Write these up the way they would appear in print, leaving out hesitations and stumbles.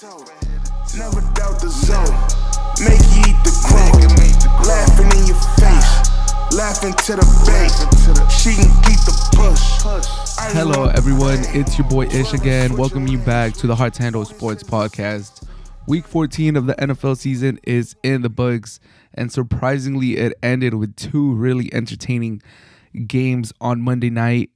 Never doubt the zone. Make you eat the crow. Laughing in your face. Laughing to the base. She can keep the push. Hello, everyone. It's your boy Ish again. Welcome you back to the Hard to Handle Sports Podcast. Week 14 of the NFL season is in the books, and surprisingly, it ended with two really entertaining games on Monday night.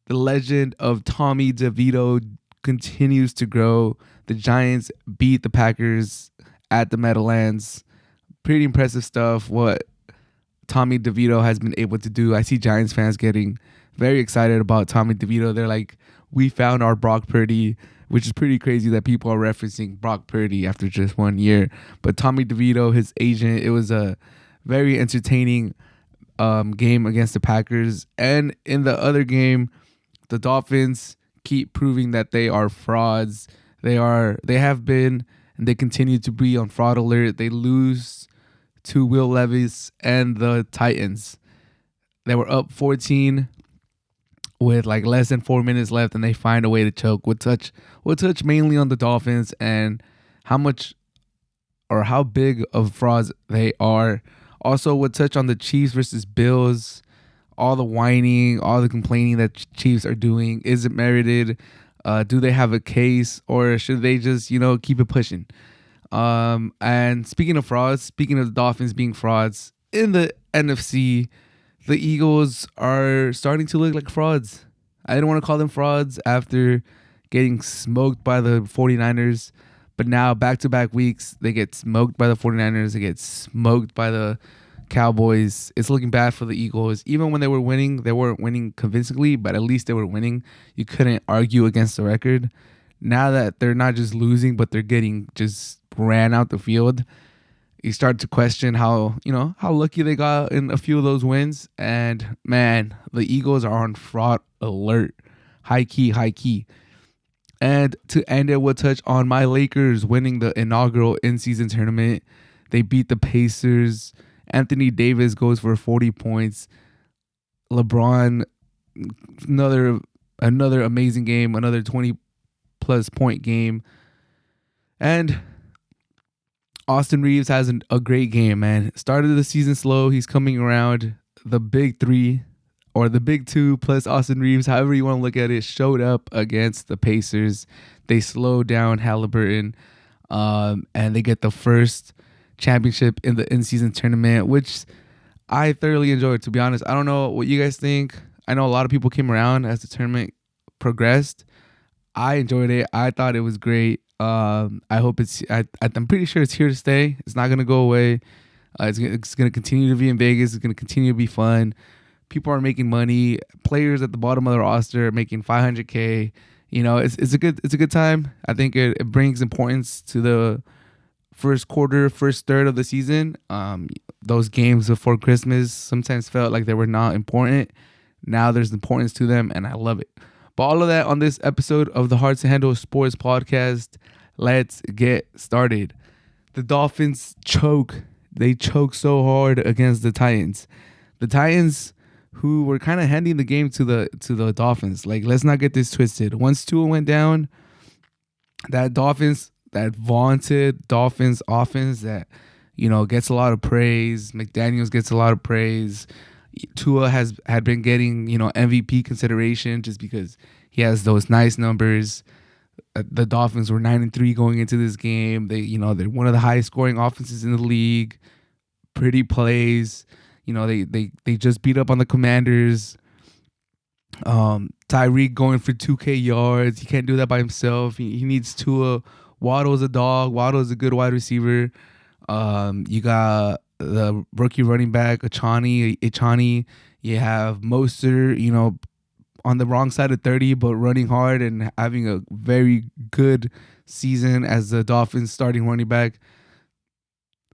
The legend of Tommy DeVito continues to grow. The Giants beat the Packers at the Meadowlands. Pretty impressive stuff what Tommy DeVito has been able to do. I see Giants fans getting very excited about Tommy DeVito. They're like, we found our Brock Purdy, which is pretty crazy that people are referencing Brock Purdy after just 1 year. But Tommy DeVito, his agent, it was a very entertaining game against the Packers. And in the other game, the Dolphins keep proving that they are frauds. They have been, and they continue to be on fraud alert. They lose to Will Levis and the Titans. They were up 14 with like less than 4 minutes left, and they find a way to choke. We'll touch mainly on the Dolphins and how much or how big of frauds they are. Also, we'll touch on the Chiefs versus Bills. All the whining, all the complaining that Chiefs are doing. Is it merited? Do they have a case, or should they just, keep it pushing? And speaking of frauds, speaking of the Dolphins being frauds, in the NFC, the Eagles are starting to look like frauds. I didn't want to call them frauds after getting smoked by the 49ers, but now back-to-back weeks, they get smoked by the 49ers, they get smoked by the Cowboys. It's looking bad for the Eagles. Even when they were winning, they weren't winning convincingly, but at least they were winning. You couldn't argue against the record. Now that they're not just losing, but they're getting just ran out the field, you start to question how lucky they got in a few of those wins. And man, the Eagles are on fraud alert. High key. And to end it, we'll touch on my Lakers winning the inaugural in-season tournament. They beat the Pacers. Anthony Davis goes for 40 points. LeBron, another amazing game, another 20-plus point game. And Austin Reeves has a great game, man. Started the season slow. He's coming around. The big three, or the big two, plus Austin Reeves, however you want to look at it, showed up against the Pacers. They slowed down Halliburton, and they get the first championship in the in-season tournament, which I thoroughly enjoyed, to be honest. I don't know what you guys think. I know a lot of people came around as the tournament progressed. I enjoyed it. I thought it was great. I hope I'm pretty sure it's here to stay. It's not going to go away. It's going to continue to be in Vegas. It's going to continue to be fun. People are making money. Players at the bottom of the roster are making $500K. It's a good time. I think it brings importance to the first third of the season. Those games before Christmas sometimes felt like they were not important. Now there's importance to them, and I love it. But all of that on this episode of the Hard to Handle Sports Podcast. Let's get started. The Dolphins choke. They choke so hard against the Titans. The Titans, who were kind of handing the game to the Dolphins. Like, let's not get this twisted. Once Tua went down, that vaunted Dolphins offense that, gets a lot of praise. McDaniels gets a lot of praise. Tua had been getting, MVP consideration just because he has those nice numbers. The Dolphins were 9-3 going into this game. They're one of the highest scoring offenses in the league. Pretty plays. They just beat up on the Commanders. Tyreek going for 2K yards. He can't do that by himself. He needs Tua. Waddle's a dog. Waddle's a good wide receiver. You got the rookie running back, Ichani. You have Mostert, on the wrong side of 30, but running hard and having a very good season as the Dolphins starting running back.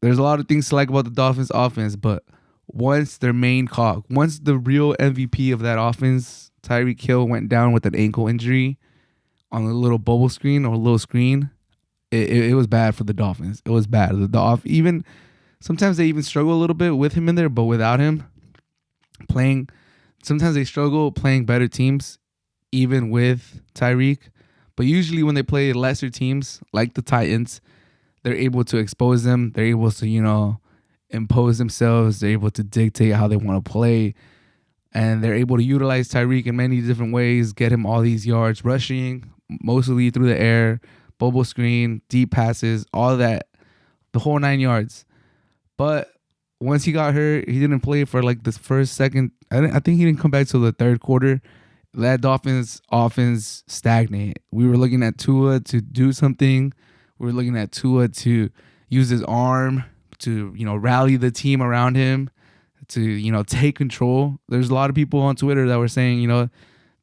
There's a lot of things to like about the Dolphins offense, but once their main cog, once the real MVP of that offense, Tyreek Hill, went down with an ankle injury on a little bubble screen or a little screen, it was bad for the Dolphins. It was bad. Sometimes they even struggle a little bit with him in there, but without him playing, sometimes they struggle playing better teams, even with Tyreek. But usually when they play lesser teams like the Titans, they're able to expose them. They're able to, impose themselves. They're able to dictate how they want to play. And they're able to utilize Tyreek in many different ways, get him all these yards, rushing, mostly through the air, bubble screen, deep passes, all that, the whole 9 yards. But once he got hurt, he didn't play for like the first, second. I think he didn't come back till the third quarter. That Dolphins offense stagnate. We were looking at Tua to do something. We were looking at Tua to use his arm to, rally the team around him, to, take control. There's a lot of people on Twitter that were saying,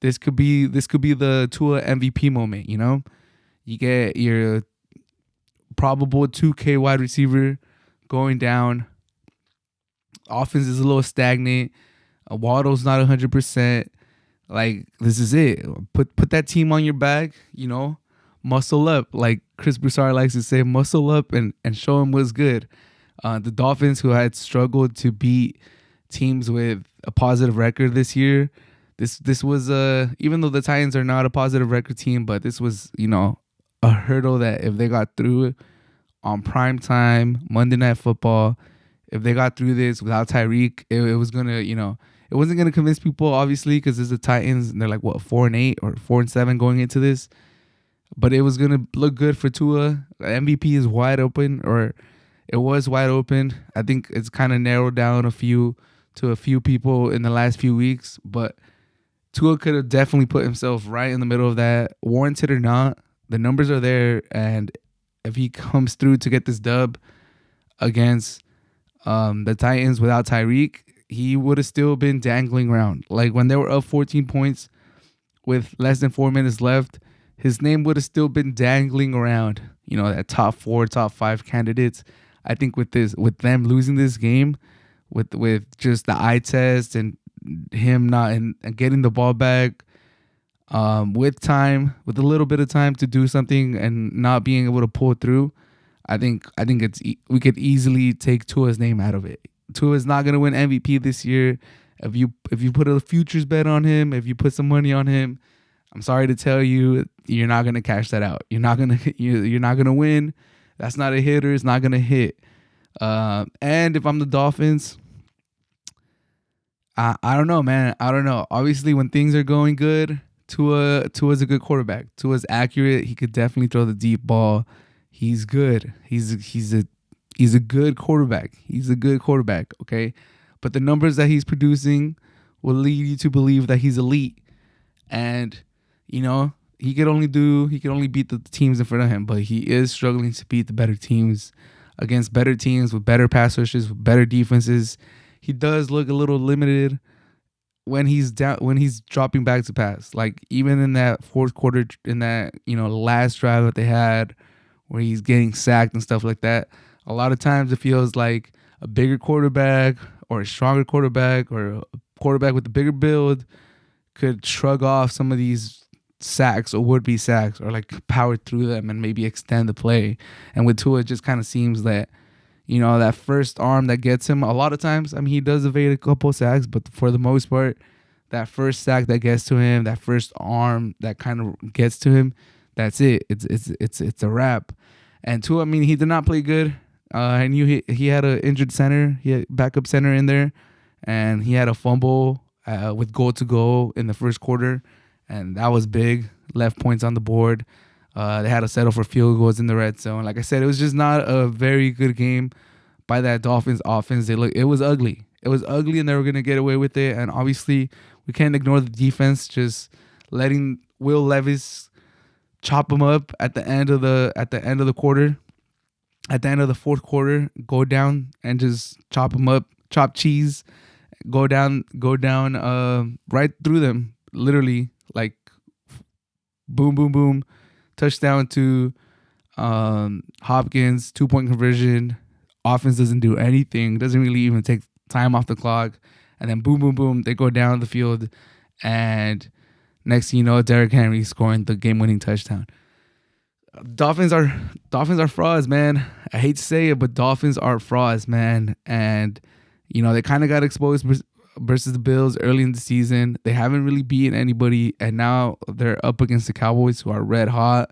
this could be the Tua MVP moment, You get your probable 2K wide receiver going down. Offense is a little stagnant. Waddle's not 100%. Like, this is it. Put that team on your back, muscle up. Like Chris Broussard likes to say, muscle up and show them what's good. The Dolphins, who had struggled to beat teams with a positive record this year, this was even though the Titans are not a positive record team, but this was, a hurdle that if they got through it on prime time, Monday Night Football, if they got through this without Tyreek, it was gonna, it wasn't gonna convince people, obviously, because it's the Titans and they're like 4-8 or 4-7 going into this. But it was gonna look good for Tua. MVP is wide open, or it was wide open. I think it's kind of narrowed down to a few people in the last few weeks, but Tua could have definitely put himself right in the middle of that, warranted or not. The numbers are there, and if he comes through to get this dub against the Titans without Tyreek, he would have still been dangling around. Like when they were up 14 points with less than 4 minutes left, his name would have still been dangling around, that top 4, top 5 candidates. I think with them losing this game, with just the eye test and him not and getting the ball back, with a little bit of time to do something and not being able to pull through, I think we could easily take Tua's name out of it. Tua's not gonna win MVP this year. If you put a futures bet on him, if you put some money on him, I'm sorry to tell you, you're not gonna cash that out. You're not gonna win. That's not a hitter. It's not gonna hit. And if I'm the Dolphins, I don't know, man. I don't know. Obviously, when things are going good, Tua's a good quarterback. Tua's accurate. He could definitely throw the deep ball. He's good. He's a good quarterback. He's a good quarterback, okay? But the numbers that he's producing will lead you to believe that he's elite. And, he could only beat the teams in front of him, but he is struggling to beat the better teams against better teams with better pass rushes, with better defenses. He does look a little limited when he's dropping back to pass. Like even in that fourth quarter, in that, last drive that they had where he's getting sacked and stuff like that, a lot of times it feels like a bigger quarterback or a stronger quarterback or a quarterback with a bigger build could shrug off some of these sacks or would-be sacks, or like power through them and maybe extend the play. And with Tua, it just kind of seems that, that first arm that gets him, a lot of times, he does evade a couple sacks, but for the most part, that first sack that gets to him, that first arm that kind of gets to him, that's it. It's a wrap. And Tua, he did not play good. I knew he had an injured center. He had backup center in there, and he had a fumble with goal to go in the first quarter, and that was big. Left points on the board. They had to settle for field goals in the red zone. Like I said, it was just not a very good game by that Dolphins offense. It was ugly. It was ugly, and they were gonna get away with it. And obviously, we can't ignore the defense just letting Will Levis chop them up at the end of the quarter. At the end of the fourth quarter, go down and just chop them up, chop cheese, go down, right through them, literally, like boom, boom, boom, touchdown to Hopkins, 2-point conversion. Offense doesn't do anything, doesn't really even take time off the clock, and then boom, boom, boom, they go down the field, and next thing you know, Derrick Henry scoring the game-winning touchdown. Dolphins are frauds, man. I hate to say it, but Dolphins are frauds, man. And they kind of got exposed versus the Bills early in the season. They haven't really beaten anybody, and now they're up against the Cowboys, who are red hot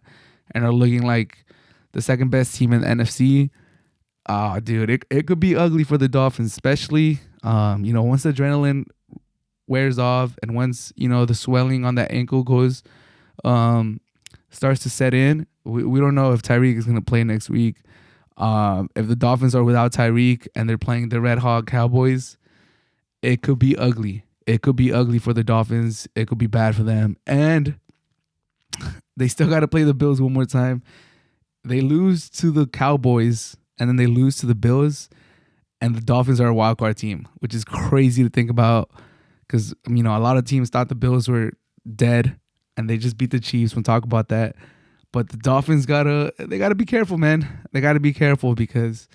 and are looking like the second best team in the NFC. Dude, it could be ugly for the Dolphins, especially once the adrenaline wears off and once the swelling on that ankle goes starts to set in. We don't know if Tyreek is going to play next week. If the Dolphins are without Tyreek and they're playing the Red Hawk Cowboys, it could be ugly. It could be ugly for the Dolphins. It could be bad for them. And they still got to play the Bills one more time. They lose to the Cowboys and then they lose to the Bills, and the Dolphins are a wild card team, which is crazy to think about because, a lot of teams thought the Bills were dead and they just beat the Chiefs. We'll talk about that. But the Dolphins gotta be careful, man. They gotta be careful because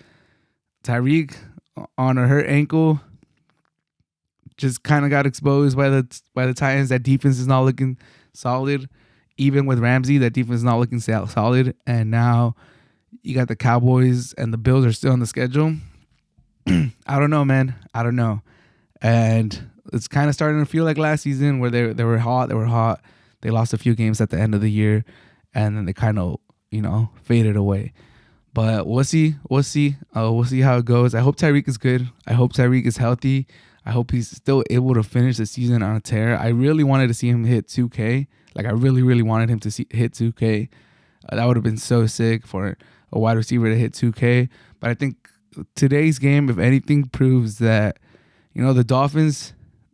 Tyreek on a hurt ankle just kind of got exposed by the Titans. That defense is not looking solid. Even with Ramsey, that defense is not looking solid. And now you got the Cowboys and the Bills are still on the schedule. I don't know, man. I don't know. And it's kind of starting to feel like last season where they were hot. They were hot. They lost a few games at the end of the year. And then they kind of, faded away. But we'll see. We'll see. We'll see how it goes. I hope Tyreek is good. I hope Tyreek is healthy. I hope he's still able to finish the season on a tear. I really wanted to see him hit 2K. Like, I really, really wanted him to hit 2K. That would have been so sick for a wide receiver to hit 2K. But I think today's game, if anything, proves that, the Dolphins,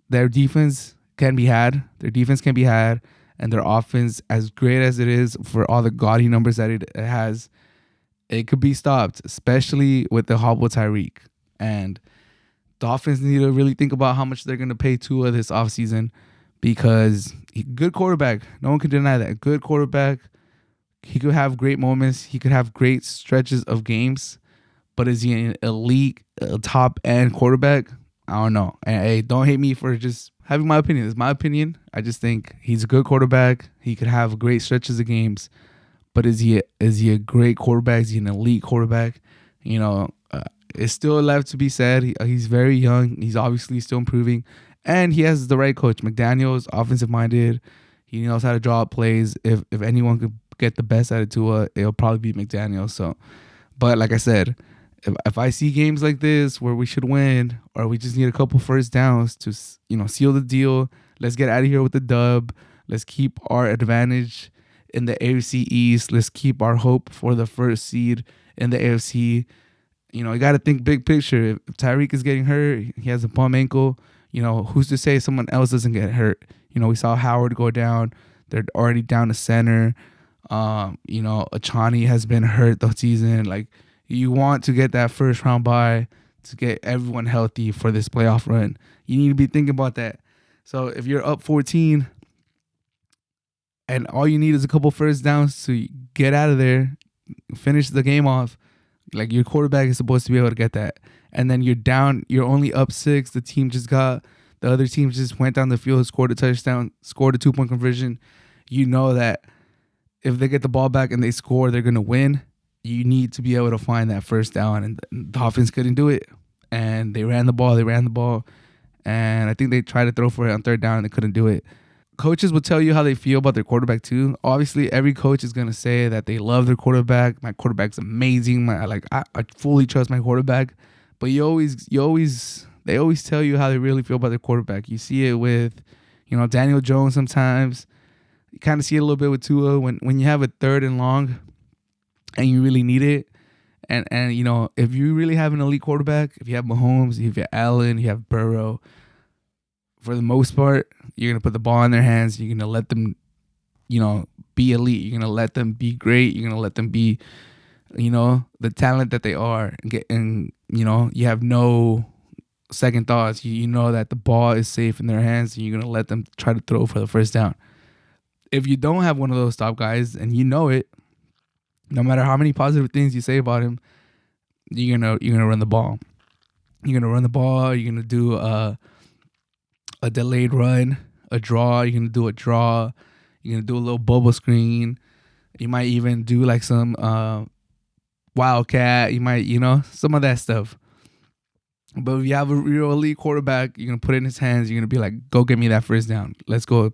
their defense can be had. Their defense can be had. And their offense, as great as it is for all the gaudy numbers that it has, it could be stopped, especially with the hobble Tyreek. And Dolphins need to really think about how much they're going to pay Tua this offseason because good quarterback. No one can deny that. Good quarterback. He could have great moments. He could have great stretches of games. But is he an elite, top-end quarterback? I don't know. And hey, don't hate me for just having my opinion. It's my opinion. I just think he's a good quarterback. He could have great stretches of games. But is he a great quarterback? Is he an elite quarterback? It's still left to be said. He's very young. He's obviously still improving. And he has the right coach. McDaniel's offensive-minded. He knows how to draw up plays. If anyone could get the best out of Tua, it'll probably be McDaniel. So, but like I said, if I see games like this where we should win or we just need a couple first downs to, seal the deal, let's get out of here with the dub. Let's keep our advantage in the AFC East. Let's keep our hope for the first seed in the AFC. You got to think big picture. If Tyreek is getting hurt, he has a bum ankle, who's to say someone else doesn't get hurt? We saw Howard go down. They're already down to center. Achani has been hurt the season. Like, you want to get that first round bye to get everyone healthy for this playoff run. You need to be thinking about that. So if you're up 14 and all you need is a couple first downs to get out of there, finish the game off, like your quarterback is supposed to be able to get that. And then you're down, you're only up 6. The other team just went down the field, scored a touchdown, scored a 2-point conversion. You know that if they get the ball back and they score, they're going to win. You need to be able to find that first down, and the Dolphins couldn't do it. And they ran the ball. And I think they tried to throw for it on third down, and they couldn't do it. Coaches will tell you how they feel about their quarterback too. Obviously, every coach is going to say that they love their quarterback. My quarterback's amazing. I fully trust my quarterback. But they always tell you how they really feel about their quarterback. You see it with, Daniel Jones sometimes. You kind of see it a little bit with Tua when you have a third and long and you really need it. And if you really have an elite quarterback, if you have Mahomes, if you have Allen, you have Burrow, for the most part, you're going to put the ball in their hands. You're going to let them, be elite. You're going to let them be great. You're going to let them be, the talent that they are. You have no second thoughts. You know that the ball is safe in their hands, and you're going to let them try to throw for the first down. If you don't have one of those top guys, and you know it, no matter how many positive things you say about him, you're gonna run the ball. You're gonna run the ball. You're gonna do a delayed run, a draw. You're gonna do a draw. You're gonna do a little bubble screen. You might even do like some wildcat. You might, some of that stuff. But if you have a real elite quarterback, you're gonna put it in his hands. You're gonna be like, "Go get me that first down. Let's go,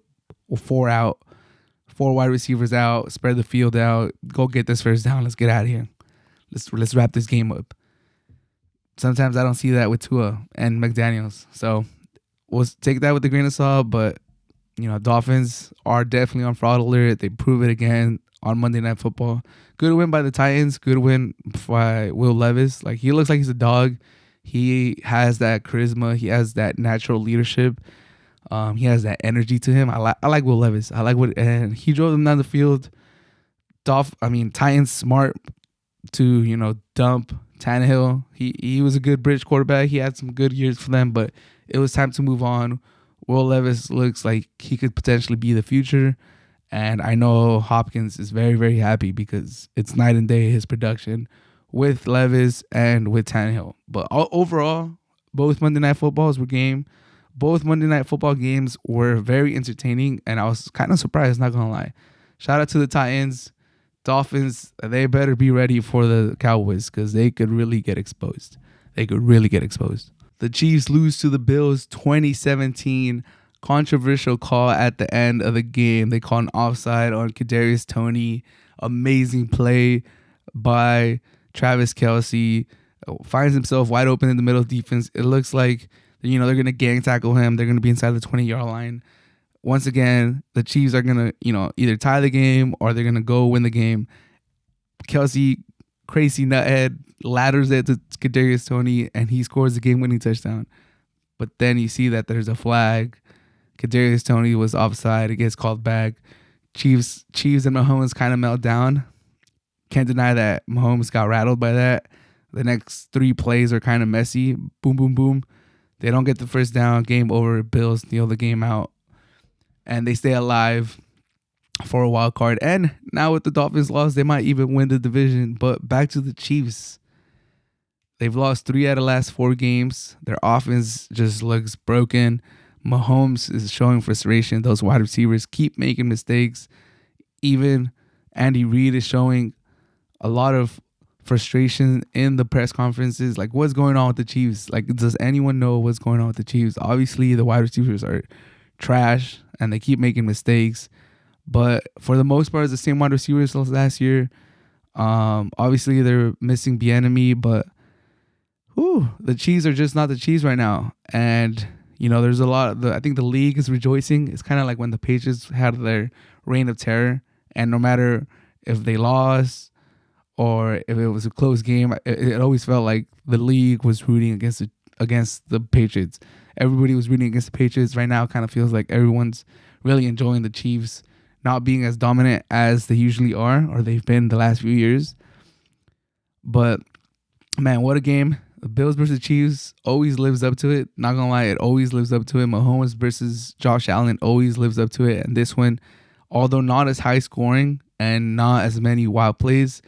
4 out, 4 wide receivers out, spread the field out. Go get this first down. Let's get out of here. Let's wrap this game up." Sometimes I don't see that with Tua and McDaniels. So we'll take that with a grain of salt. But Dolphins are definitely on fraud alert. They prove it again on Monday Night Football. Good win by the Titans. Good win by Will Levis. Like, he looks like he's a dog. He has that charisma. He has that natural leadership. He has that energy to him. I like Will Levis. And he drove them down the field. Titans smart to dump Tannehill. He was a good bridge quarterback. He had some good years for them, but it was time to move on. Will Levis looks like he could potentially be the future, and I know Hopkins is very, very happy because it's night and day, his production with Levis and with Tannehill. But overall, both Monday Night Footballs were game. Both Monday Night Football games were very entertaining, and I was kind of surprised, not gonna lie. Shout out to the Titans. Dolphins, they better be ready for the Cowboys because they could really get exposed. The Chiefs lose to the Bills 2017. Controversial call at the end of the game. They call an offside on Kadarius Toney. Amazing play by Travis Kelce. Finds himself wide open in the middle of defense. It looks like they're going to gang tackle him. They're going to be inside the 20-yard line. Once again, the Chiefs are going to, either tie the game or they're going to go win the game. Kelce, crazy nuthead, ladders it to Kadarius Toney, and he scores the game-winning touchdown. But then you see that there's a flag. Kadarius Toney was offside. It gets called back. Chiefs and Mahomes kind of melt down. Can't deny that Mahomes got rattled by that. The next 3 plays are kind of messy. Boom, boom, boom. They don't get the first down. Game over. Bills kneel the game out. And they stay alive for a wild card. And now with the Dolphins loss, they might even win the division. But back to the Chiefs. They've lost 3 out of the last 4 games. Their offense just looks broken. Mahomes is showing frustration. Those wide receivers keep making mistakes. Even Andy Reid is showing a lot of frustration in the press conferences. Like, what's going on with the Chiefs? Like, does anyone know what's going on with the Chiefs? Obviously, the wide receivers are trash and they keep making mistakes. But for the most part, it's the same wide receivers as last year. Obviously, they're missing Bieniemy, but the Chiefs are just not the Chiefs right now. And there's a lot. I think the league is rejoicing. It's kind of like when the Patriots had their reign of terror, and no matter if they lost or if it was a close game, it always felt like the league was rooting against the Patriots. Everybody was rooting against the Patriots. Right now, it kind of feels like everyone's really enjoying the Chiefs not being as dominant as they usually are or they've been the last few years. But man, what a game! The Bills versus Chiefs always lives up to it. Not gonna lie, it always lives up to it. Mahomes versus Josh Allen always lives up to it. And this one, although not as high scoring and not as many wild plays,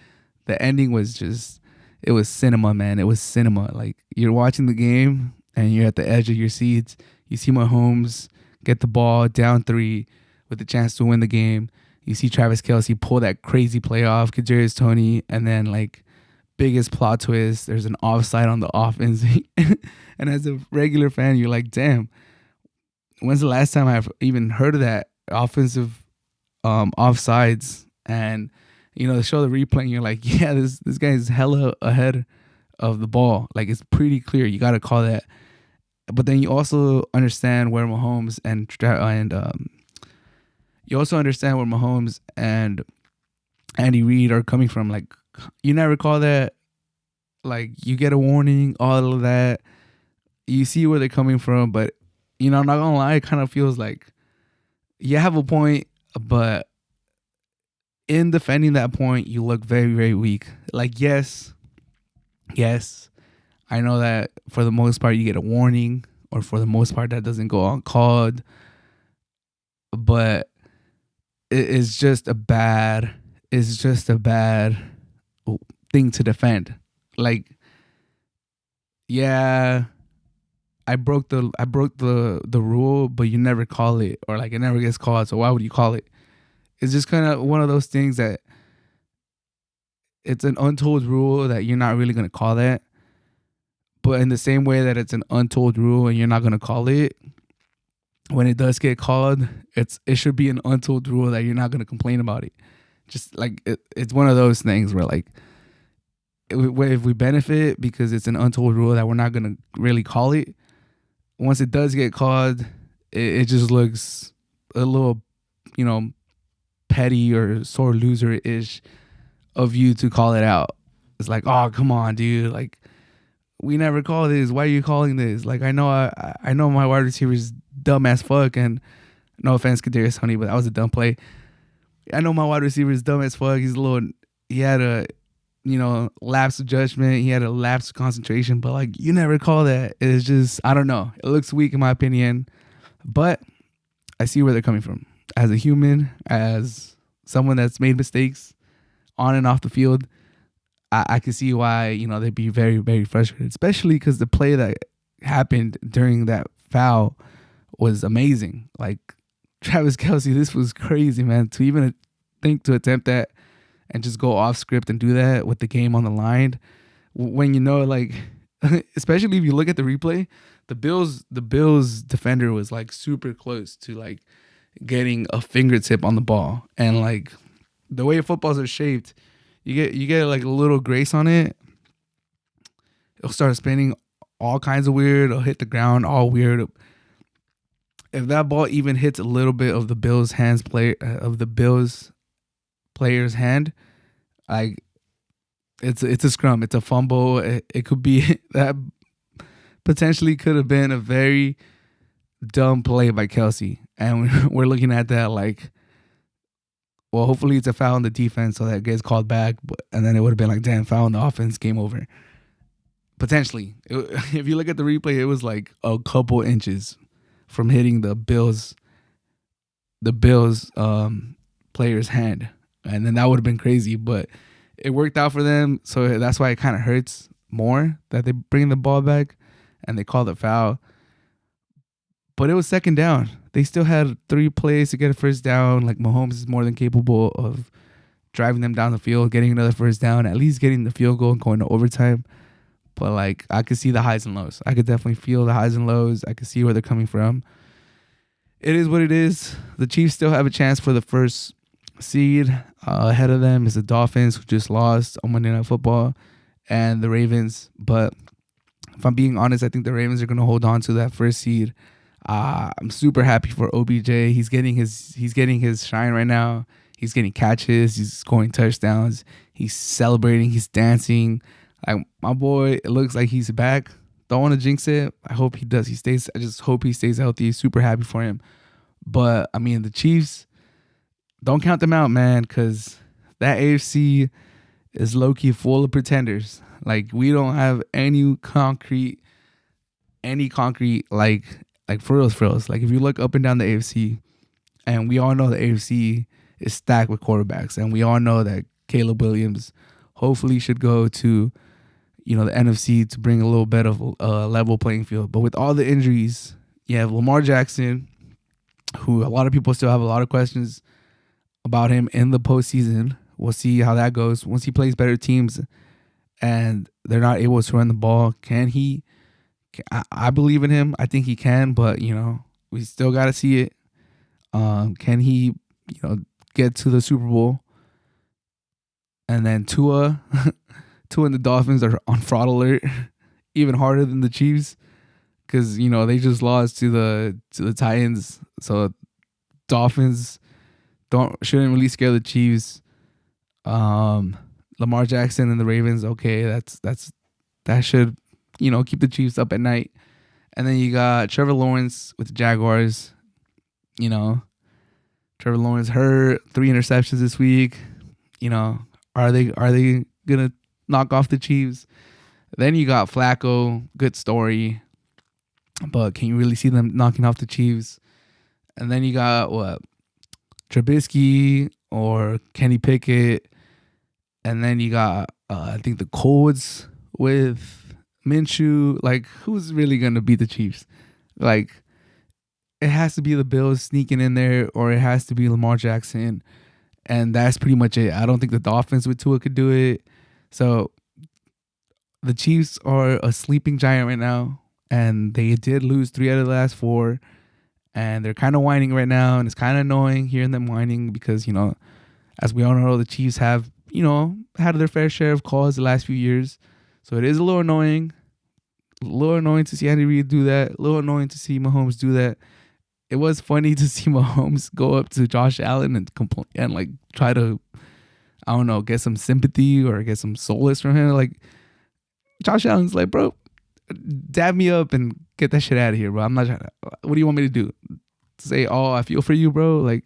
the ending was it was cinema, man. It was cinema. Like, you're watching the game and you're at the edge of your seats. You see Mahomes get the ball down 3 with a chance to win the game. You see Travis Kelce pull that crazy play off Kadarius Toney, and then, like, biggest plot twist, there's an offside on the offense. And as a regular fan, you're like, damn, when's the last time I've even heard of that offensive offsides? And they show the replay and you're like, yeah, this guy's hella ahead of the ball. Like, it's pretty clear. You got to call that. But then you also understand where Mahomes and Andy Reid are coming from. Like, you never call that. Like, you get a warning, all of that. You see where they're coming from, but I'm not gonna lie, it kind of feels like you have a point, but in defending that point, you look very, very weak. Like, yes, I know that for the most part you get a warning, or for the most part that doesn't go uncalled, but it's just a bad thing to defend. Like, yeah, I broke the rule, but you never call it, or like it never gets called, so why would you call it? It's just kind of one of those things that it's an untold rule that you're not really going to call that. But in the same way that it's an untold rule and you're not gonna call it, when it does get called, it should be an untold rule that you're not gonna complain about it. Just like it's one of those things where like if we benefit because it's an untold rule that we're not gonna really call it, once it does get called, it just looks a little, petty or sore loser ish of you to call it out. It's like, oh come on, dude, like we never call this. Why are you calling this? Like I know my wide receiver is dumb as fuck, and no offense, Kadarius Toney, but that was a dumb play. I know my wide receiver is dumb as fuck. He had a lapse of judgment. He had a lapse of concentration, but like you never call that. It's just, I don't know. It looks weak in my opinion, but I see where they're coming from. As a human, as someone that's made mistakes on and off the field, I can see why, they'd be very, very frustrated, especially because the play that happened during that foul was amazing. Like Travis Kelce, this was crazy, man. To even think to attempt that and just go off script and do that with the game on the line, when like, especially if you look at the replay, the Bills defender was like super close to like getting a fingertip on the ball, and like the way footballs are shaped, you get like a little grace on it, it'll start spinning all kinds of weird. It'll hit the ground all weird. If that ball even hits a little bit of the Bills player's hand, like it's a scrum, it's a fumble. It could be that potentially could have been a very dumb play by Kelce, and we're looking at that like, well, hopefully it's a foul in the defense so that it gets called back, and then it would have been like, damn, foul in the offense, game over. Potentially, if you look at the replay, it was like a couple inches from hitting the Bills player's hand, and then that would have been crazy. But it worked out for them, so that's why it kind of hurts more that they bring the ball back and they call the foul. But it was second down. They still had 3 plays to get a first down. Like Mahomes is more than capable of driving them down the field, getting another first down, at least getting the field goal and going to overtime. But like I could see the highs and lows. I could definitely feel the highs and lows. I could see where they're coming from. It is what it is. The Chiefs still have a chance for the first seed. Ahead of them is the Dolphins, who just lost on Monday Night Football, and the Ravens. But if I'm being honest, I think the Ravens are going to hold on to that first seed. I'm super happy for OBJ. He's getting his shine right now. He's getting catches. He's scoring touchdowns. He's celebrating. He's dancing. Like my boy, it looks like he's back. Don't want to jinx it. I hope he does. I just hope he stays healthy. Super happy for him. But I mean, the Chiefs, don't count them out, man, because that AFC is low-key full of pretenders. Like we don't have any concrete like for reals. Like if you look up and down the AFC, and we all know the AFC is stacked with quarterbacks, and we all know that Caleb Williams hopefully should go to the NFC to bring a little bit of a level playing field. But with all the injuries, you have Lamar Jackson, who a lot of people still have a lot of questions about him in the postseason. We'll see how that goes. Once he plays better teams and they're not able to run the ball, can he? I believe in him. I think he can, but we still got to see it. Can he, get to the Super Bowl? And then Tua and the Dolphins are on fraud alert, even harder than the Chiefs, because they just lost to the Titans. So Dolphins shouldn't really scare the Chiefs. Lamar Jackson and the Ravens, okay, that should keep the Chiefs up at night. And then you got Trevor Lawrence with the Jaguars. Trevor Lawrence hurt, 3 interceptions this week. Are they gonna knock off the Chiefs? Then you got Flacco, good story, but can you really see them knocking off the Chiefs? And then you got Trubisky or Kenny Pickett, and then you got I think the Colts with Minshew. Like, who's really gonna beat the Chiefs? Like, it has to be the Bills sneaking in there, or it has to be Lamar Jackson, and that's pretty much it. I don't think the Dolphins with Tua could do it. So the Chiefs are a sleeping giant right now, and they did lose 3 out of the last 4, and they're kind of whining right now, and it's kind of annoying hearing them whining because as we all know, the Chiefs have had their fair share of calls the last few years, so it is a little annoying. A little annoying to see Andy Reid do that. A little annoying to see Mahomes do that. It was funny to see Mahomes go up to Josh Allen and complain and like try to, I don't know, get some sympathy or get some solace from him. Like Josh Allen's like, bro, dab me up and get that shit out of here, bro. I'm not trying to. What do you want me to do? Say, oh, I feel for you, bro. Like,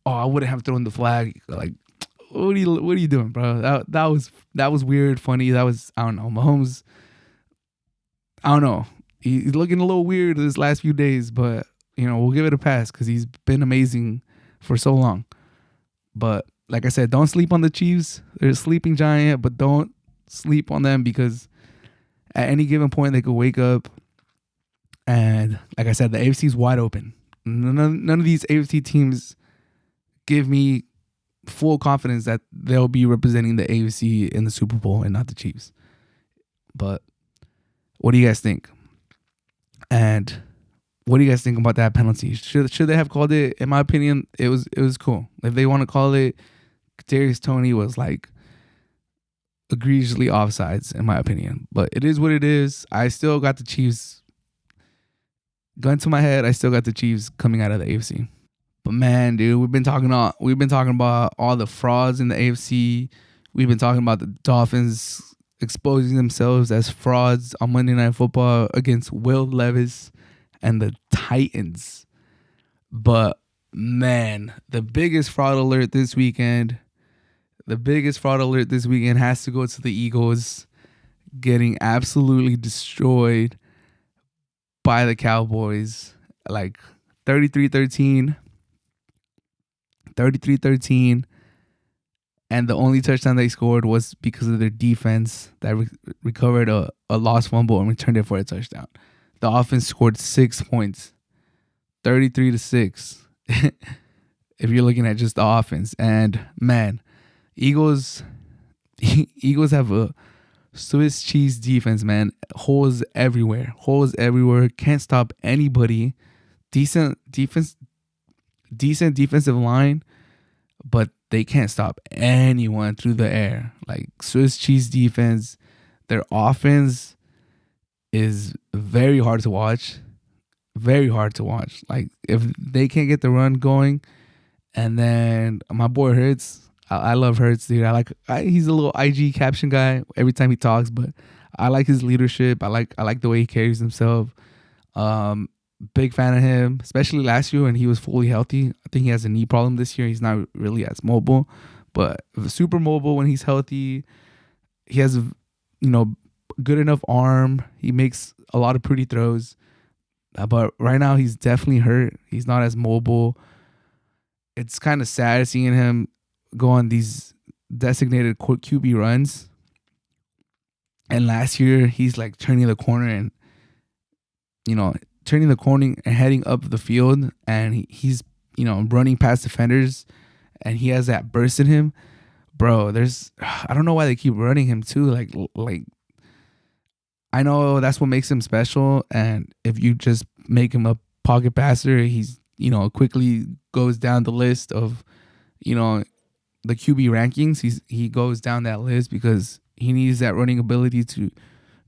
oh, I wouldn't have thrown the flag. Like, what are you doing, bro? That was weird, funny. That was, I don't know, Mahomes. I don't know. He's looking a little weird this last few days, but we'll give it a pass because he's been amazing for so long. But like I said, don't sleep on the Chiefs. They're a sleeping giant, but don't sleep on them because at any given point they could wake up. And like I said, the AFC is wide open. None of these AFC teams give me full confidence that they'll be representing the AFC in the Super Bowl and not the Chiefs. But what do you guys think? And what do you guys think about that penalty? Should they have called it? In my opinion, it was cool. If they want to call it, Kadarius Toney was like egregiously offsides, in my opinion. But it is what it is. I still got the Chiefs. Gun to my head, I still got the Chiefs coming out of the AFC. But man, dude, we've been talking about all the frauds in the AFC. We've been talking about the Dolphins exposing themselves as frauds on Monday Night Football against Will Levis and the Titans. But man, the biggest fraud alert this weekend has to go to the Eagles getting absolutely destroyed by the Cowboys, like 33-13. And the only touchdown they scored was because of their defense that recovered a lost fumble and returned it for a touchdown. The offense scored 6 points, 33-6. If you're looking at just the offense. And man, Eagles have a Swiss cheese defense, man. Holes everywhere. Can't stop anybody. Decent defensive line, but they can't stop anyone through the air. Like Swiss cheese defense. Their offense is very hard to watch. Like if they can't get the run going, and then my boy Hurts. I love Hurts, dude. He's a little IG caption guy every time he talks, but I like his leadership. I like the way he carries himself. Big fan of him, especially last year when he was fully healthy. I think he has a knee problem this year. He's not really as mobile, but super mobile when he's healthy. He has, good enough arm. He makes a lot of pretty throws. But right now he's definitely hurt. He's not as mobile. It's kind of sad seeing him go on these designated QB runs. And last year he's like turning the corner and, heading up the field, and he's running past defenders, and he has that burst in him, bro. I don't know why they keep running him too. Like I know that's what makes him special, and if you just make him a pocket passer, he's quickly goes down the list of the QB rankings. He goes down that list because he needs that running ability to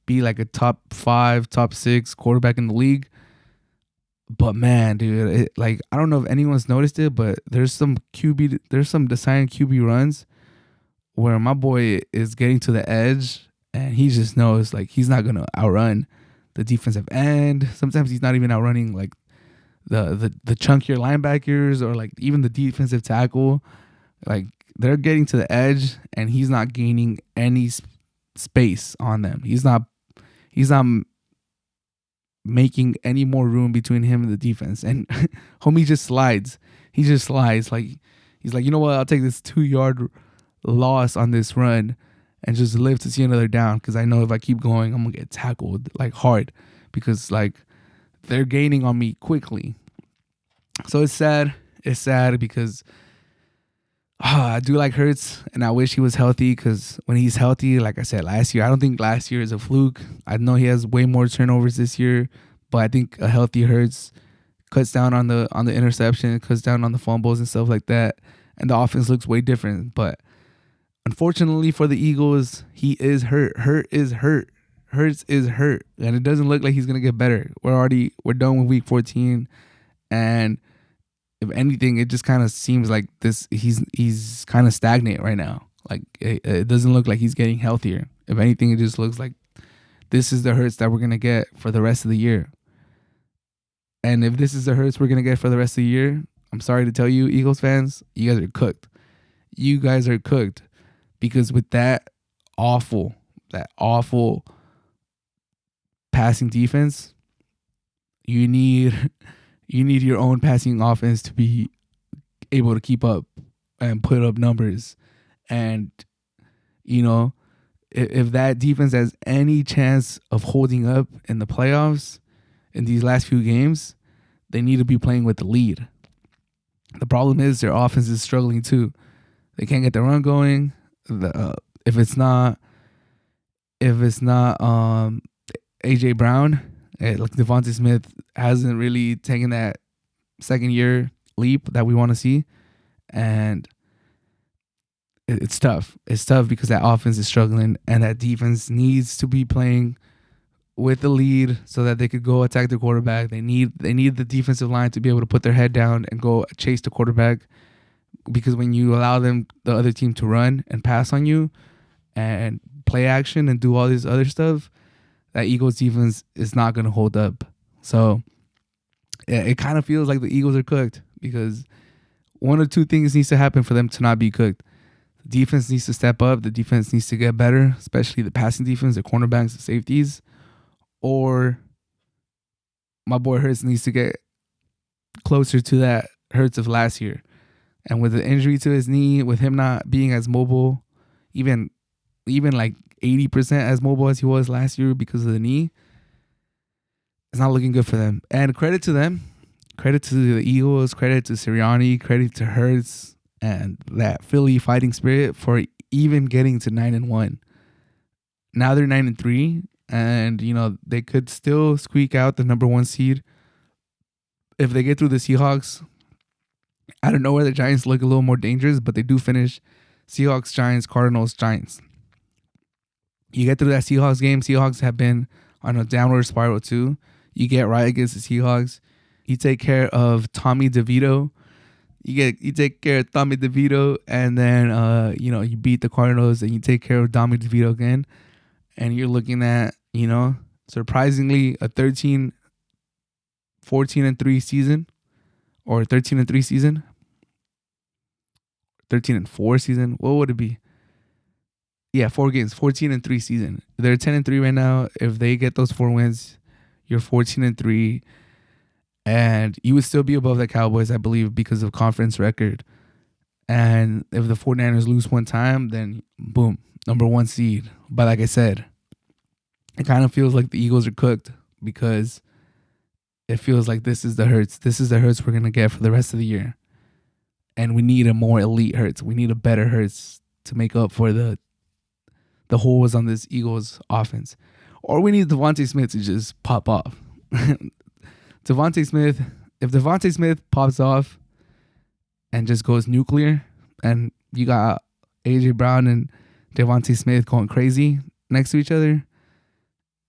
be like a top 5, top 6 quarterback in the league. But man, dude, I don't know if anyone's noticed it, but there's some design QB runs where my boy is getting to the edge and he just knows like he's not gonna outrun the defensive end. Sometimes he's not even outrunning like the chunkier linebackers or like even the defensive tackle. Like they're getting to the edge and he's not gaining any space on them. He's not making any more room between him and the defense. And homie just slides. He just slides. Like he's like, you know what? I'll take this 2-yard loss on this run and just live to see another down, because I know if I keep going, I'm gonna get tackled like hard, because like they're gaining on me quickly. So it's sad. It's sad because I do like Hurts, and I wish he was healthy because when he's healthy, like I said last year, I don't think last year is a fluke. I know he has way more turnovers this year, but I think a healthy Hurts cuts down on the interception, cuts down on the fumbles and stuff like that, and the offense looks way different. But unfortunately for the Eagles, he is hurt. Hurts is hurt, and it doesn't look like he's gonna get better. We're done with Week 14, and if anything, it just kind of seems like this. He's kind of stagnant right now. Like it doesn't look like he's getting healthier. If anything, it just looks like this is the Hurts that we're gonna get for the rest of the year. And if this is the Hurts we're gonna get for the rest of the year, I'm sorry to tell you, Eagles fans, you guys are cooked. You guys are cooked because with that awful passing defense, you need your own passing offense to be able to keep up and put up numbers. And if that defense has any chance of holding up in the playoffs in these last few games, they need to be playing with the lead. The problem is their offense is struggling too. They can't get the run going. If it's not AJ Brown, like Devontae Smith hasn't really taken that second year leap that we want to see, and it's tough. It's tough because that offense is struggling, and that defense needs to be playing with the lead so that they could go attack the quarterback. They need the defensive line to be able to put their head down and go chase the quarterback, because when you allow the other team to run and pass on you and play action and do all this other stuff, that Eagles defense is not going to hold up. So it kind of feels like the Eagles are cooked, because one or two things needs to happen for them to not be cooked. The defense needs to step up. The defense needs to get better, especially the passing defense, the cornerbacks, the safeties. Or my boy Hurts needs to get closer to that Hurts of last year. And with the injury to his knee, with him not being as mobile, even like 80% as mobile as he was last year because of the knee, it's not looking good for them. And credit to them. Credit to the Eagles. Credit to Sirianni. Credit to Hurts and that Philly fighting spirit for even getting to 9-1. Now they're 9-3. And, they could still squeak out the number 1 seed if they get through the Seahawks. I don't know where the Giants look a little more dangerous, but they do finish Seahawks, Giants, Cardinals, Giants. You get through that Seahawks game. Seahawks have been on a downward spiral too. You get right against the Seahawks. You take care of Tommy DeVito. You take care of Tommy DeVito, and then you beat the Cardinals, and you take care of Tommy DeVito again. And you're looking at, surprisingly a 14-3 season, or 13-3 season, 13-4 season. What would it be? Yeah, 4 games, 14-3 season. They're 10-3 right now. If they get those 4 wins, you're 14-3, and you would still be above the Cowboys, I believe, because of conference record. And if the 49ers lose one time, then boom, number 1 seed. But like I said, it kind of feels like the Eagles are cooked, because it feels like this is the Hurts. This is the Hurts we're going to get for the rest of the year. And we need a more elite Hurts. We need a better Hurts to make up for the holes on this Eagles offense. Or we need Devontae Smith to just pop off. Devontae Smith, if Devontae Smith pops off and just goes nuclear, and you got AJ Brown and Devontae Smith going crazy next to each other,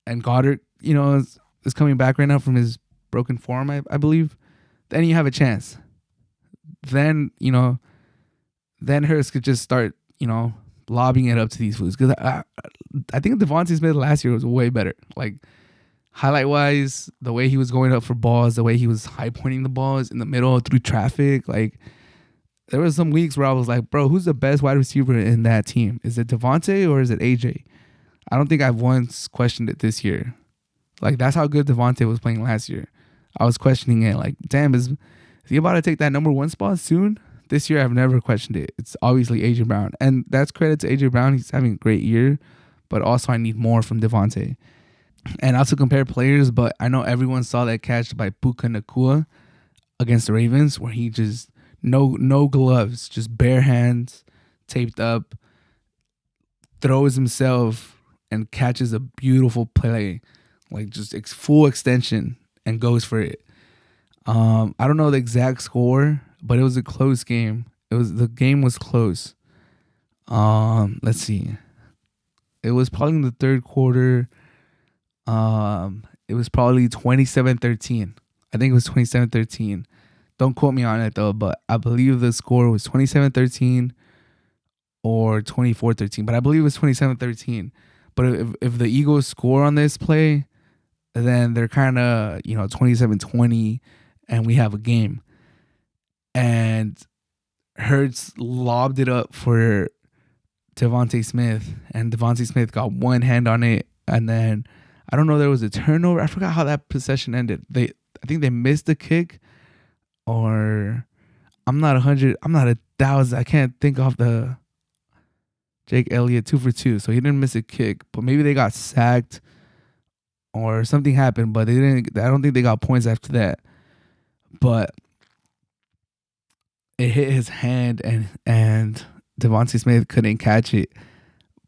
and Goddard, is coming back right now from his broken forearm, I believe, then you have a chance. Then, then Hurts could just start, lobbing it up to these fools. Because I think Devontae Smith last year was way better. Like, highlight-wise, the way he was going up for balls, the way he was high-pointing the balls in the middle through traffic. Like, there were some weeks where I was like, bro, who's the best wide receiver in that team? Is it Devontae or is it AJ? I don't think I've once questioned it this year. Like, that's how good Devontae was playing last year. I was questioning it. Like, damn, is he about to take that number 1 spot soon? This year, I've never questioned it. It's obviously AJ Brown. And that's credit to AJ Brown. He's having a great year. But also, I need more from Devontae. And also compare players, but I know everyone saw that catch by Puka Nacua against the Ravens, where he just no gloves, just bare hands, taped up, throws himself and catches a beautiful play, like just full extension and goes for it. I don't know the exact score, but it was a close game. The game was close. Let's see. It was probably in the third quarter. It was probably 27-13. I think it was 27-13. Don't quote me on it though, but I believe the score was 27-13 or 24-13. But I believe it was 27-13. But if the Eagles score on this play, then they're kind of, 27-20 and we have a game. And Hurts lobbed it up for Devontae Smith, and Devontae Smith got one hand on it, and then I don't know, there was a turnover. I forgot how that possession ended. I think they missed the kick, or I'm not 1,000. I can't think off the Jake Elliott 2 for 2, so he didn't miss a kick, but maybe they got sacked or something happened, but they didn't. I don't think they got points after that, but it hit his hand, and Devontae Smith couldn't catch it.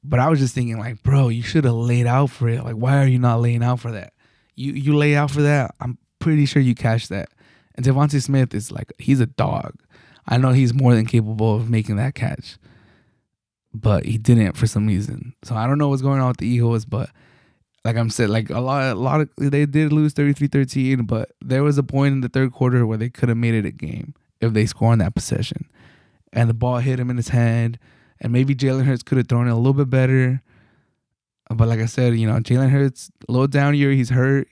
But I was just thinking, like, bro, you should have laid out for it. Like, why are you not laying out for that? You lay out for that, I'm pretty sure you catch that. And Devontae Smith is like, he's a dog. I know he's more than capable of making that catch, but he didn't for some reason. So I don't know what's going on with the Eagles, but like I'm saying, like a lot of they did lose 33-13, but there was a point in the third quarter where they could have made it a game if they score on that possession. And the ball hit him in his hand, and maybe Jalen Hurts could have thrown it a little bit better. But like I said, Jalen Hurts, a little down year, he's hurt.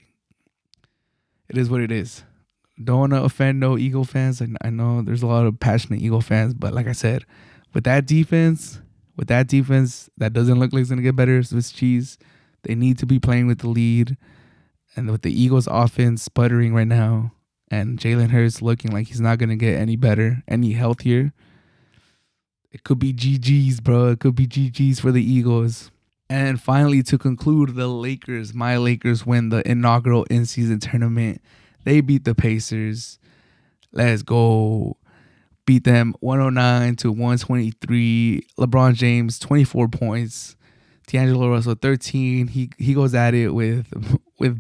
It is what it is. Don't want to offend no Eagle fans. I know there's a lot of passionate Eagle fans, but like I said, with that defense, that doesn't look like it's going to get better. Swiss cheese. They need to be playing with the lead. And with the Eagles offense sputtering right now, and Jalen Hurts looking like he's not going to get any better, any healthier, it could be GG's, bro. It could be GG's for the Eagles. And finally, to conclude, the Lakers, my Lakers, win the inaugural in-season tournament. They beat the Pacers. Let's go. Beat them 109-123. LeBron James, 24 points. D'Angelo Russell, 13. He goes at it with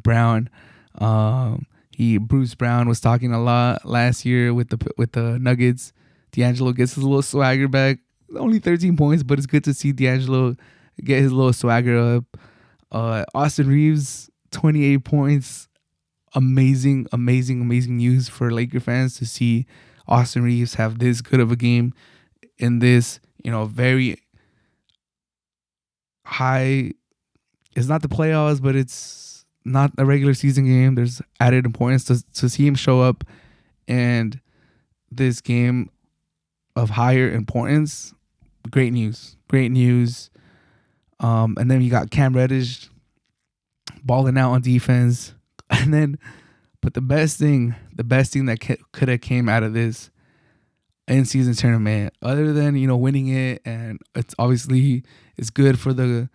Brown. Bruce Brown was talking a lot last year with the Nuggets. D'Angelo gets his little swagger back. Only 13 points, but it's good to see D'Angelo get his little swagger up. Austin Reeves, 28 points. Amazing news for Laker fans to see Austin Reeves have this good of a game in this, very high. It's not the playoffs, but it's not a regular season game. There's added importance to see him show up and this game of higher importance. Great news. And then you got Cam Reddish balling out on defense. And then, but the best thing that could have came out of this in-season tournament, other than winning it, and it's obviously it's good for the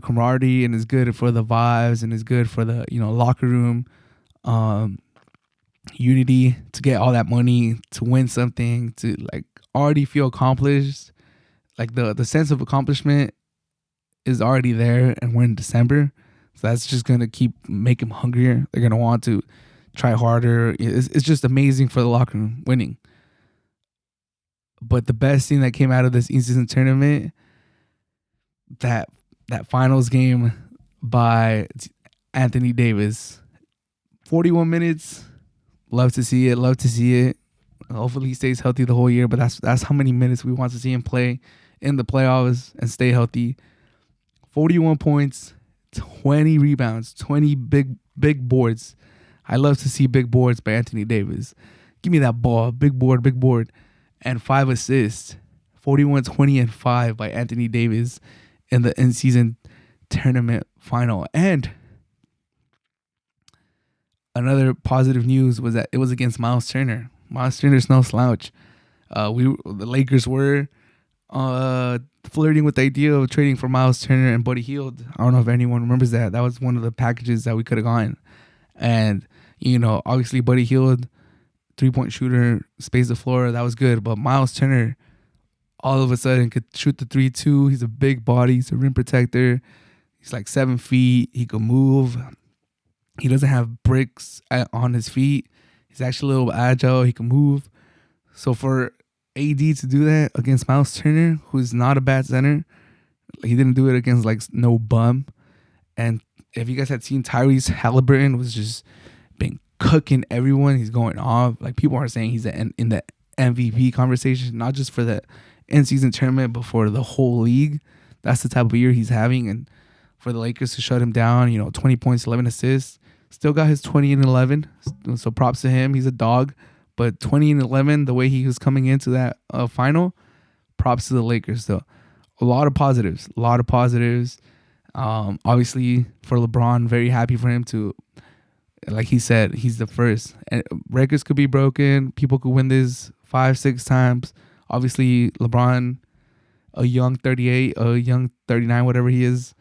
camaraderie, and it's good for the vibes, and it's good for the locker room unity, to get all that money, to win something, to like already feel accomplished. Like the sense of accomplishment is already there, and we're in December. So that's just going to make them hungrier. They're going to want to try harder. It's just amazing for the locker room winning. But the best thing that came out of this in-season tournament, that finals game by Anthony Davis. 41 minutes. Love to see it. Hopefully he stays healthy the whole year, but that's how many minutes we want to see him play in the playoffs and stay healthy. 41 points. 20 rebounds, 20 big boards. I love to see big boards by Anthony Davis. Give me that ball, big board. And 5 assists, 41, 20, and 5 by Anthony Davis in the in-season tournament final. And another positive news was that it was against Miles Turner. Miles Turner's no slouch. The Lakers were flirting with the idea of trading for Miles Turner and Buddy Hield. I don't know if anyone remembers that. That was one of the packages that we could have gotten. And, obviously Buddy Hield 3-point shooter, space the floor. That was good. But Miles Turner, all of a sudden, could shoot the 3-2. He's a big body. He's a rim protector. He's like 7 feet. He can move. He doesn't have bricks on his feet. He's actually a little agile. He can move. So for AD to do that against Miles Turner, who's not a bad center, he didn't do it against like no bum. And if you guys had seen Tyrese Halliburton was just been cooking everyone. He's going off. Like people are saying he's in the MVP conversation, not just for the in-season tournament, but for the whole league. That's the type of year he's having. And for the Lakers to shut him down, 20 points, 11 assists, still got his 20 and 11. So props to him. He's a dog. But 20 and 11, the way he was coming into that final, props to the Lakers. So a lot of positives. Obviously, for LeBron, very happy for him to, like he said, he's the first. And records could be broken. People could win this 5-6 times. Obviously, LeBron, a young 38, a young 39, whatever he is,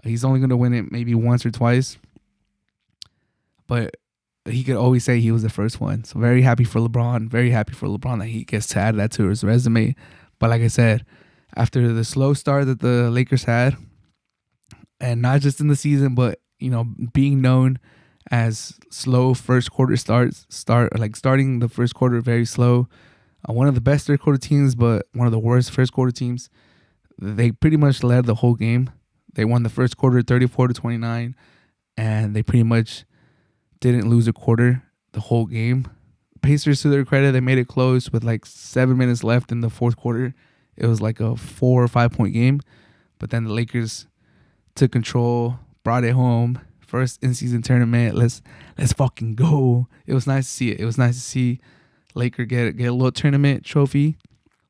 he's only going to win it maybe once or twice. But he could always say he was the first one. So very happy for LeBron. Very happy for LeBron that he gets to add that to his resume. But like I said, after the slow start that the Lakers had, and not just in the season, but being known as slow first quarter starting the first quarter very slow. One of the best third quarter teams, but one of the worst first quarter teams. They pretty much led the whole game. They won the first quarter 34-29, and they pretty much didn't lose a quarter the whole game. Pacers, to their credit, they made it close with like 7 minutes left in the fourth quarter. It was like a 4 or 5 point game, but then the Lakers took control, brought it home. First in-season tournament. Let's fucking go. It was nice to see it. It was nice to see Laker get a little tournament trophy.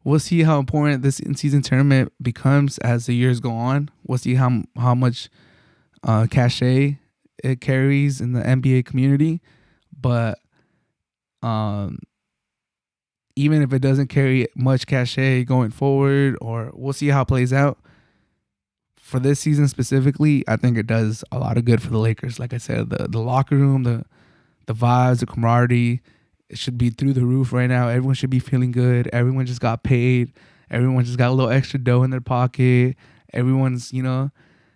We'll see how important this in-season tournament becomes as the years go on. We'll see how much cachet it carries in the NBA community. But even if it doesn't carry much cachet going forward, or we'll see how it plays out. For this season specifically, I think it does a lot of good for the Lakers. Like I said, the locker room, the vibes, the camaraderie, it should be through the roof right now. Everyone should be feeling good. Everyone just got paid. Everyone just got a little extra dough in their pocket. Everyone's,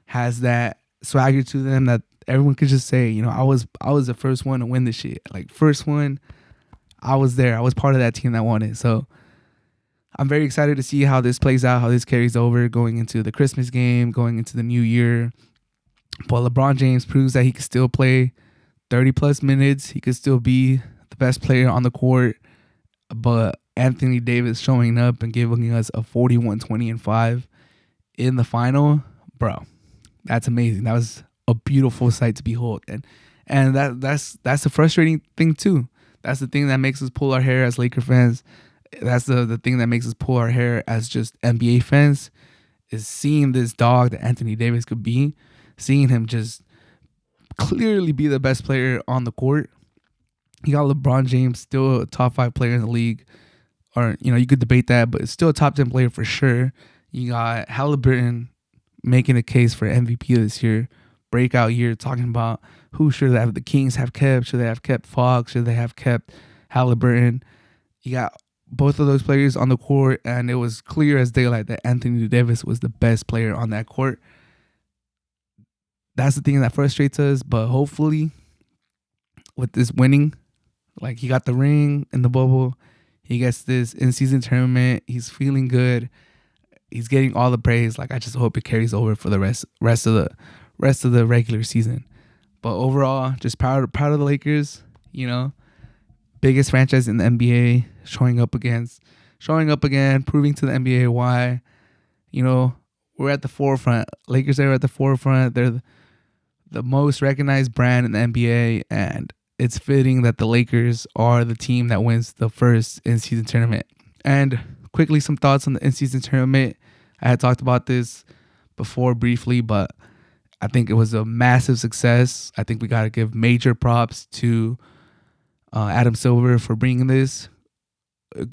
has that swagger to them that everyone could just say, I was the first one to win this shit. Like, first one, I was there. I was part of that team that won it. So I'm very excited to see how this plays out, how this carries over going into the Christmas game, going into the new year. But LeBron James proves that he can still play 30-plus minutes. He could still be the best player on the court. But Anthony Davis showing up and giving us a 41-20-5 in the final, bro, that's amazing. That was a beautiful sight to behold. And that's a frustrating thing too. That's the thing that makes us pull our hair as Laker fans. That's the thing that makes us pull our hair as just NBA fans, is seeing this dog that Anthony Davis could be, seeing him just clearly be the best player on the court. You got LeBron James, still a top 5 player in the league, or you could debate that, but it's still a top 10 player for sure. You got Halliburton making a case for MVP this year, breakout year, talking about who should have the Kings have kept, should they have kept Fox, should they have kept Halliburton. You got both of those players on the court, and it was clear as daylight that Anthony Davis was the best player on that court. That's the thing that frustrates us, but hopefully with this winning, like he got the ring in the bubble, he gets this in-season tournament, he's feeling good, he's getting all the praise. Like, I just hope it carries over for the rest of the regular season. But overall, just proud of the Lakers, biggest franchise in the NBA, showing up again, proving to the NBA why, we're at the forefront. Lakers are at the forefront. They're the most recognized brand in the NBA, and it's fitting that the Lakers are the team that wins the first in-season tournament. And quickly, some thoughts on the in-season tournament. I had talked about this before briefly, but I think it was a massive success. I think we got to give major props to Adam Silver for bringing this.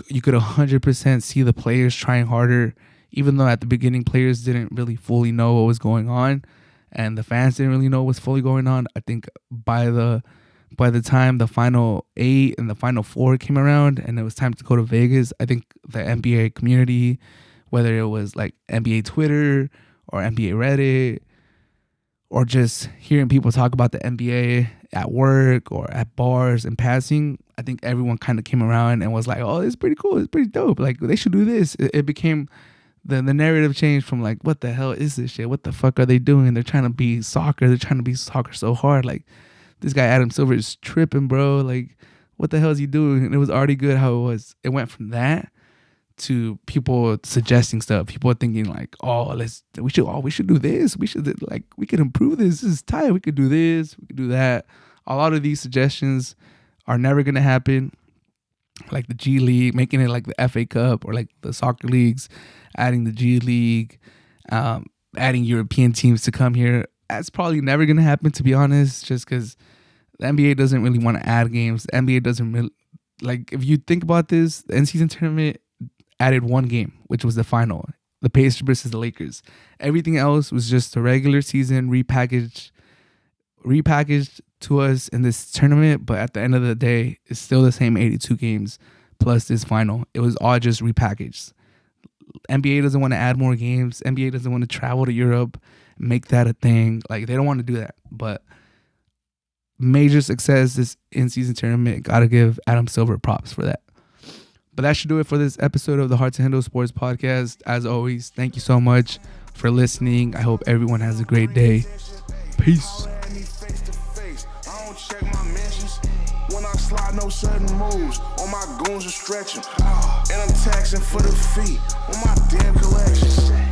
You could 100% see the players trying harder, even though at the beginning players didn't really fully know what was going on, and the fans didn't really know what was fully going on. I think by the by the time the final 8 and the final 4 came around and it was time to go to Vegas, I think the NBA community, whether it was like NBA Twitter or NBA Reddit, or just hearing people talk about the NBA at work or at bars and passing, I think everyone kind of came around and was like, oh, it's pretty cool. It's pretty dope. Like, they should do this. It became, the narrative changed from like, what the hell is this shit? What the fuck are they doing? They're trying to be soccer. They're trying to be soccer so hard. Like, this guy Adam Silver is tripping, bro. Like, what the hell is he doing? And it was already good how it was. It went from that to people suggesting stuff. People thinking like, oh, we should do this. We could improve this. This is tight. We could do this. We could do that. A lot of these suggestions are never gonna happen. Like the G League, making it like the FA Cup, or like the soccer leagues, adding the G League, adding European teams to come here. That's probably never gonna happen, to be honest, just because the NBA doesn't really want to add games. The NBA doesn't really, like, if you think about this, the in-season tournament added one game, which was the final, the Pacers versus the Lakers. Everything else was just a regular season repackaged to us in this tournament, but at the end of the day, it's still the same 82 games plus this final. It was all just repackaged. NBA doesn't want to add more games. NBA doesn't want to travel to Europe, make that a thing. Like, they don't want to do that. But major success this in-season tournament. Gotta give Adam Silver props for that. But that should do it for this episode of the Hard to Handle Sports Podcast. As always, thank you so much for listening. I hope everyone has a great day. Peace. When I slide, no sudden moves. All my goons are stretching. And I'm taxing for the feet on my damn collection.